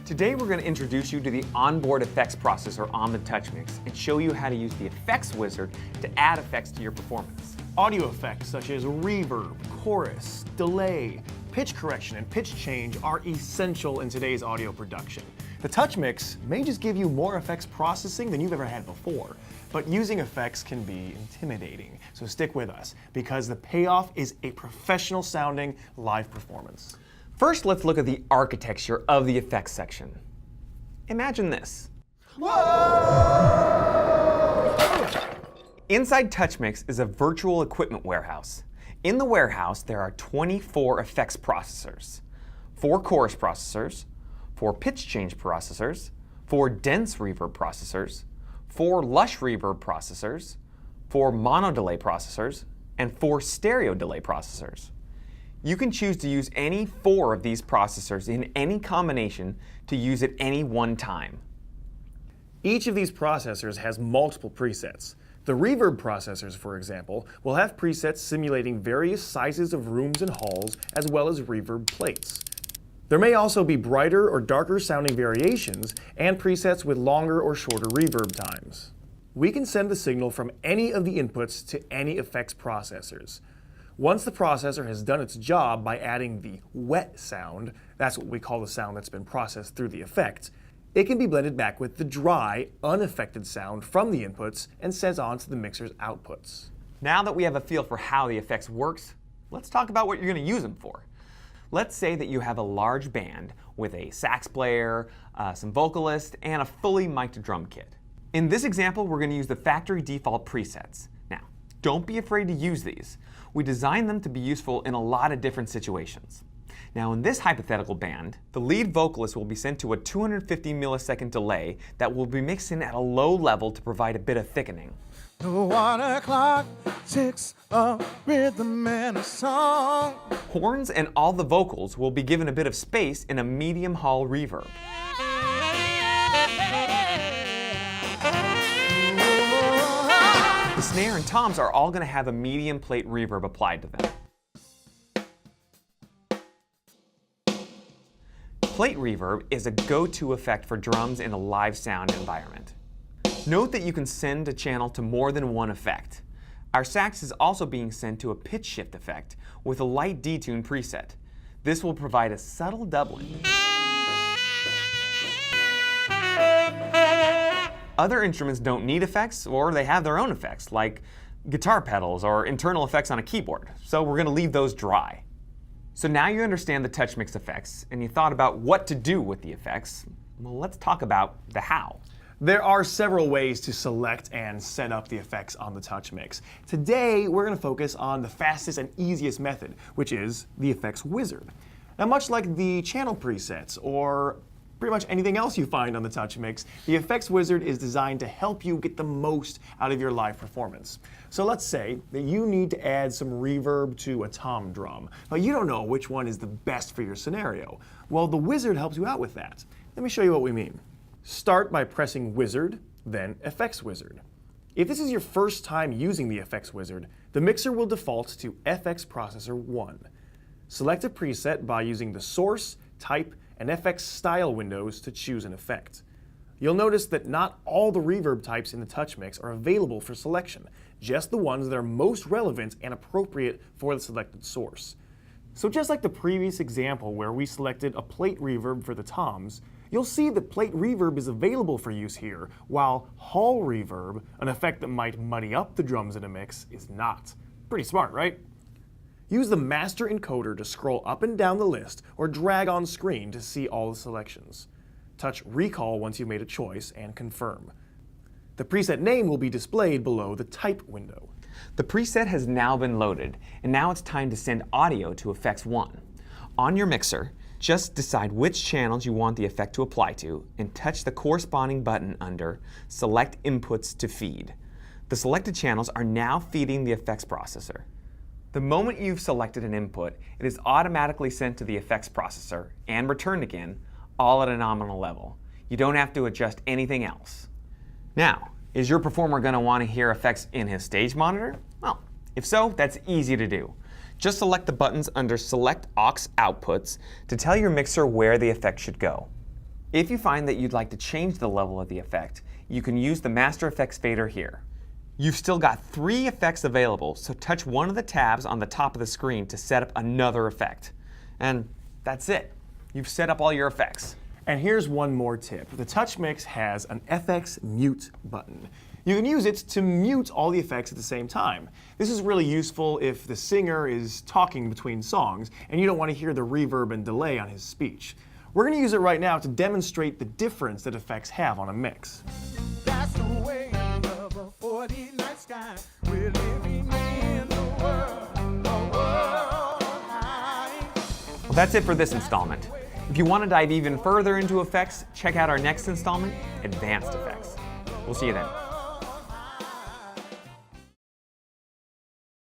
Today we're going to introduce you to the onboard effects processor on the TouchMix and show you how to use the effects wizard to add effects to your performance. Audio effects such as reverb, chorus, delay, pitch correction, and pitch change are essential in today's audio production. The TouchMix may just give you more effects processing than you've ever had before, but using effects can be intimidating. So stick with us, because the payoff is a professional sounding live performance. First, let's look at the architecture of the effects section. Imagine this. Whoa! Inside TouchMix is a virtual equipment warehouse. In the warehouse, there are 24 effects processors, 4 chorus processors, 4 pitch change processors, 4 dense reverb processors, 4 lush reverb processors, 4 mono delay processors, and 4 stereo delay processors. You can choose to use any 4 of these processors in any combination to use at any one time. Each of these processors has multiple presets. The reverb processors, for example, will have presets simulating various sizes of rooms and halls, as well as reverb plates. There may also be brighter or darker sounding variations and presets with longer or shorter reverb times. We can send the signal from any of the inputs to any effects processors. Once the processor has done its job by adding the wet sound, that's what we call the sound that's been processed through the effect, it can be blended back with the dry, unaffected sound from the inputs and sent on to the mixer's outputs. Now that we have a feel for how the effects works, let's talk about what you're going to use them for. Let's say that you have a large band with a sax player, some vocalists, and a fully mic'd drum kit. In this example, we're going to use the factory default presets. Now, don't be afraid to use these. We designed them to be useful in a lot of different situations. Now, in this hypothetical band, the lead vocalist will be sent to a 250 millisecond delay that will be mixed in at a low level to provide a bit of thickening. 1 o'clock, 6 a rhythm and a song. Horns and all the vocals will be given a bit of space in a medium hall reverb. The snare and toms are all going to have a medium plate reverb applied to them. Plate reverb is a go-to effect for drums in a live sound environment. Note that you can send a channel to more than one effect. Our sax is also being sent to a pitch shift effect with a light detune preset. This will provide a subtle doubling. Other instruments don't need effects, or they have their own effects, like guitar pedals or internal effects on a keyboard, so we're going to leave those dry. So now you understand the TouchMix effects, and you thought about what to do with the effects. Well, let's talk about the how. There are several ways to select and set up the effects on the TouchMix. Today, we're going to focus on the fastest and easiest method, which is the effects wizard. Now, much like the channel presets or pretty much anything else you find on the TouchMix, the effects wizard is designed to help you get the most out of your live performance. So let's say that you need to add some reverb to a tom drum, but you don't know which one is the best for your scenario. Well, the wizard helps you out with that. Let me show you what we mean. Start by pressing Wizard, then Effects Wizard. If this is your first time using the Effects Wizard, the mixer will default to FX Processor 1. Select a preset by using the Source, Type, and FX Style windows to choose an effect. You'll notice that not all the reverb types in the TouchMix are available for selection, just the ones that are most relevant and appropriate for the selected source. So just like the previous example where we selected a plate reverb for the toms, you'll see that plate reverb is available for use here, while hall reverb, an effect that might muddy up the drums in a mix, is not. Pretty smart, right? Use the master encoder to scroll up and down the list or drag on screen to see all the selections. Touch Recall once you've made a choice and confirm. The preset name will be displayed below the Type window. The preset has now been loaded, and now it's time to send audio to Effects 1. On your mixer, just decide which channels you want the effect to apply to and touch the corresponding button under Select Inputs to Feed. The selected channels are now feeding the effects processor. The moment you've selected an input, it is automatically sent to the effects processor and returned again, all at a nominal level. You don't have to adjust anything else. Now, is your performer going to want to hear effects in his stage monitor? Well, if so, that's easy to do. Just select the buttons under Select Aux Outputs to tell your mixer where the effect should go. If you find that you'd like to change the level of the effect, you can use the Master Effects fader here. You've still got 3 effects available, so touch one of the tabs on the top of the screen to set up another effect. And that's it. You've set up all your effects. And here's one more tip. The TouchMix has an FX mute button. You can use it to mute all the effects at the same time. This is really useful if the singer is talking between songs and you don't want to hear the reverb and delay on his speech. We're going to use it right now to demonstrate the difference that effects have on a mix. That's the way of a 40 night sky. We're living in the world high. Well, that's it for this installment. If you want to dive even further into effects, check out our next installment, Advanced Effects. We'll see you then.